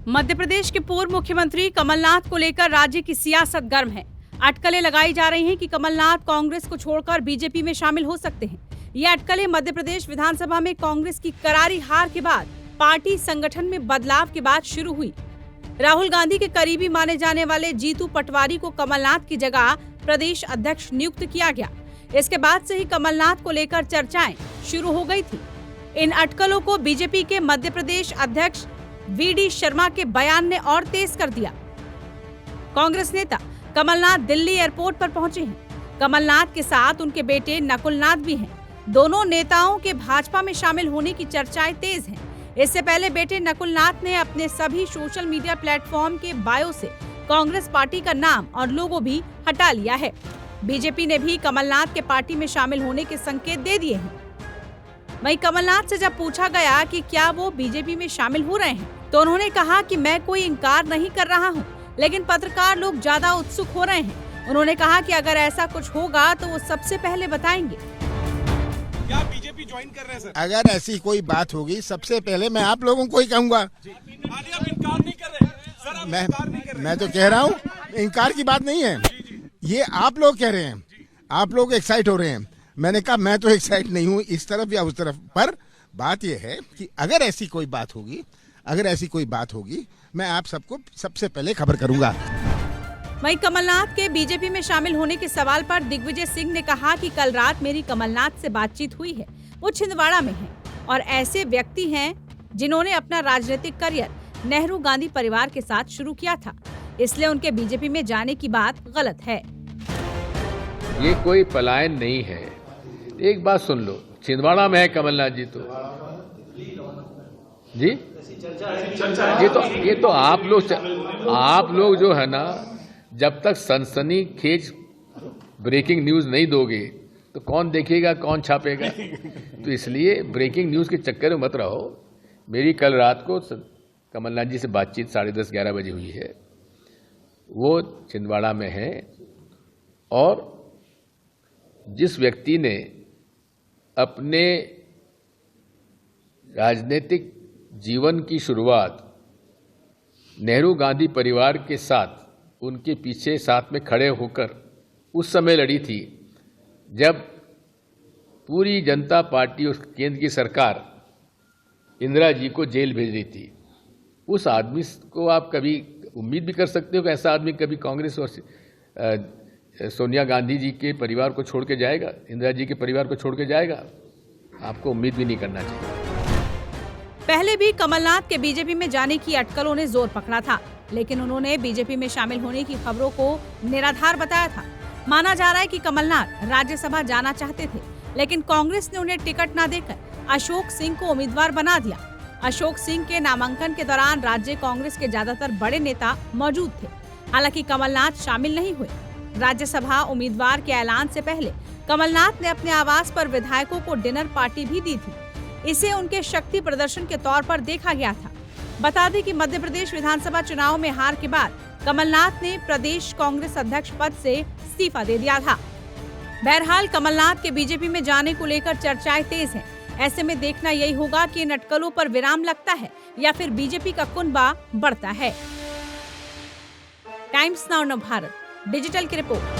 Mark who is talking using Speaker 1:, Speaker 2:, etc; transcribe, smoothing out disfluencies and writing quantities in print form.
Speaker 1: मध्य प्रदेश के पूर्व मुख्यमंत्री कमलनाथ को लेकर राज्य की सियासत गर्म है। अटकलें लगाई जा रही हैं कि कमलनाथ कांग्रेस को छोड़कर बीजेपी में शामिल हो सकते हैं। ये अटकलें मध्य प्रदेश विधानसभा में कांग्रेस की करारी हार के बाद पार्टी संगठन में बदलाव के बाद शुरू हुई। राहुल गांधी के करीबी माने जाने वाले जीतू पटवारी को कमलनाथ की जगह प्रदेश अध्यक्ष नियुक्त किया गया। इसके बाद से ही कमलनाथ को लेकर चर्चाएं शुरू हो गई थी। इन अटकलों को बीजेपी के मध्य प्रदेश अध्यक्ष वीडी शर्मा के बयान ने और तेज कर दिया। कांग्रेस नेता कमलनाथ दिल्ली एयरपोर्ट पर पहुंचे हैं। कमलनाथ के साथ उनके बेटे नकुलनाथ भी हैं। दोनों नेताओं के भाजपा में शामिल होने की चर्चाएं तेज हैं। इससे पहले बेटे नकुलनाथ ने अपने सभी सोशल मीडिया प्लेटफॉर्म के बायो से कांग्रेस पार्टी का नाम और लोगो भी हटा लिया है। बीजेपी ने भी कमलनाथ के पार्टी में शामिल होने के संकेत दे दिए हैं। वहीं कमलनाथ से जब पूछा गया कि क्या वो बीजेपी में शामिल हो रहे हैं, तो उन्होंने कहा कि मैं कोई इनकार नहीं कर रहा हूं, लेकिन पत्रकार लोग ज्यादा उत्सुक हो रहे हैं। उन्होंने कहा कि अगर ऐसा कुछ होगा तो वो सबसे पहले बताएंगे।
Speaker 2: क्या बीजेपी ज्वाइन कर रहे हैं सर?
Speaker 3: अगर ऐसी कोई बात होगी सबसे पहले मैं आप लोगों को ही कहूँगा।
Speaker 2: आप इनकार नहीं कर रहे सर, आप इनकार नहीं कर रहे।
Speaker 3: मैं तो कह रहा हूँ इनकार की बात नहीं है, ये आप लोग कह रहे हैं, आप लोग एक्साइट हो रहे हैं। मैंने कहा मैं तो एक्साइट नहीं हूँ इस तरफ या उस तरफ, पर बात यह है कि अगर ऐसी कोई बात होगी मैं आप सबको सबसे पहले खबर करूंगा।
Speaker 1: वहीं कमलनाथ के बीजेपी में शामिल होने के सवाल पर दिग्विजय सिंह ने कहा कि कल रात मेरी कमलनाथ से बातचीत हुई है। वो छिंदवाड़ा में हैं और ऐसे व्यक्ति हैं जिन्होंने अपना राजनीतिक करियर नेहरू गांधी परिवार के साथ शुरू किया था, इसलिए उनके बीजेपी में जाने की बात गलत है।
Speaker 4: ये कोई पलायन नहीं है। एक बात सुन लो, छिंदवाड़ा में है कमलनाथ जी तो जी ये तो आप लोग जो है ना, जब तक सनसनीखेज ब्रेकिंग न्यूज नहीं दोगे तो कौन देखेगा, कौन छापेगा। तो इसलिए ब्रेकिंग न्यूज के चक्कर में मत रहो। मेरी कल रात को कमलनाथ जी से बातचीत 10:30-11 बजे हुई है। वो छिंदवाड़ा में है और जिस व्यक्ति ने अपने राजनीतिक जीवन की शुरुआत नेहरू गांधी परिवार के साथ, उनके पीछे साथ में खड़े होकर उस समय लड़ी थी जब पूरी जनता पार्टी और केंद्र की सरकार इंदिरा जी को जेल भेज रही थी। उस आदमी को आप कभी उम्मीद भी कर सकते हो कि ऐसा आदमी कभी कांग्रेस और सोनिया गांधी जी के परिवार को छोड़ के जाएगा, इंदिरा जी के परिवार को छोड़ के जाएगा? आपको उम्मीद भी नहीं करना चाहिए।
Speaker 1: पहले भी कमलनाथ के बीजेपी में जाने की अटकलों ने जोर पकड़ा था, लेकिन उन्होंने बीजेपी में शामिल होने की खबरों को निराधार बताया था। माना जा रहा है कि कमलनाथ राज्यसभा जाना चाहते थे, लेकिन कांग्रेस ने उन्हें टिकट न देकर अशोक सिंह को उम्मीदवार बना दिया। अशोक सिंह के नामांकन के दौरान राज्य कांग्रेस के ज्यादातर बड़े नेता मौजूद थे। हालांकि कमलनाथ शामिल नहीं हुए। राज्यसभा उम्मीदवार के ऐलान से पहले कमलनाथ ने अपने आवास पर विधायकों को डिनर पार्टी भी दी थी। इसे उनके शक्ति प्रदर्शन के तौर पर देखा गया था। बता दें कि मध्य प्रदेश विधानसभा चुनाव में हार के बाद कमलनाथ ने प्रदेश कांग्रेस अध्यक्ष पद से इस्तीफा दे दिया था। बहरहाल कमलनाथ के बीजेपी में जाने को लेकर चर्चाएं तेज हैं। ऐसे में देखना यही होगा कि इन अटकलों पर विराम लगता है या फिर बीजेपी का कुनबा बढ़ता है। टाइम्स नाउ भारत डिजिटल की रिपोर्ट।